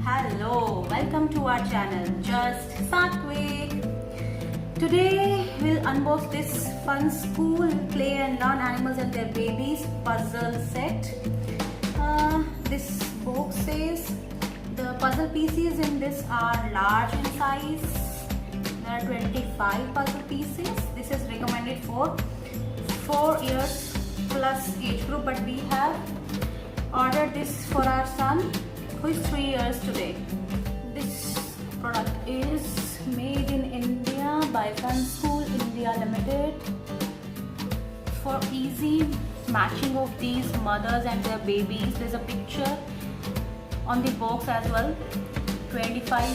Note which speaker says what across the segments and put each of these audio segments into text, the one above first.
Speaker 1: Hello, welcome to our channel Just SATVIK. Today we'll unbox this Funskool Play and Learn Animals and Their Babies puzzle set. This box says the puzzle pieces in this are large in size. There are 25 puzzle pieces. This is recommended for 4 years plus age group, but we have ordered this for our son who is 3 years today. This product is made in India by Funskool India Limited. For easy matching of these mothers and their babies, there's a picture on the box as well. 25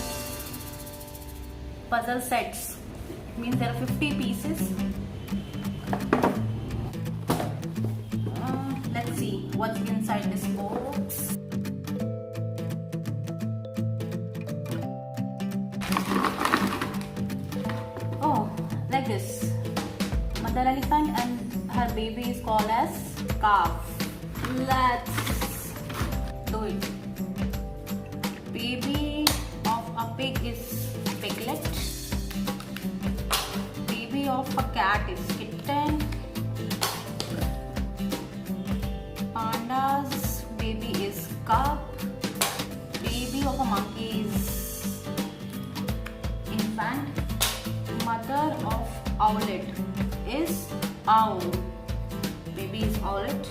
Speaker 1: puzzle sets. It means there are 50 pieces. Let's see what's inside this box. Oh, like this. Mother elephant and her baby is called as calf. Let's do it. Baby of a pig is piglet. Baby of a cat is kitten. Panda's baby is cub. Baby of a monkey is infant. Mother of owlet is owl. Baby is owlet.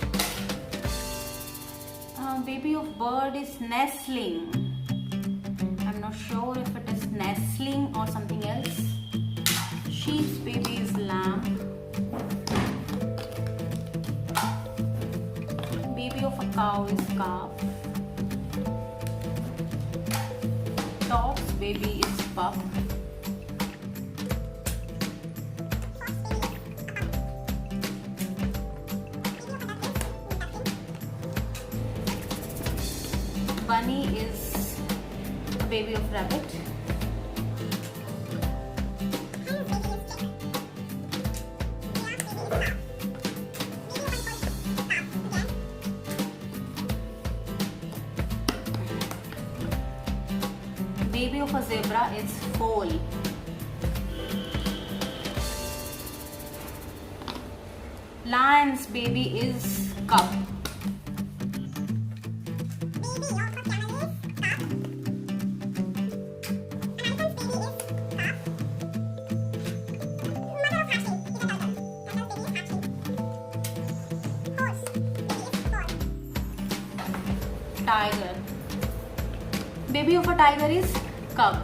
Speaker 1: Baby of bird is nestling. I'm not sure if it is nestling or something else. Sheep's baby is lamb. Baby of a cow is calf. Dog's baby is pup. Bunny is a baby of rabbit. Baby of a zebra is foal. Lion's baby is cub. Tiger. Baby of a tiger is cub.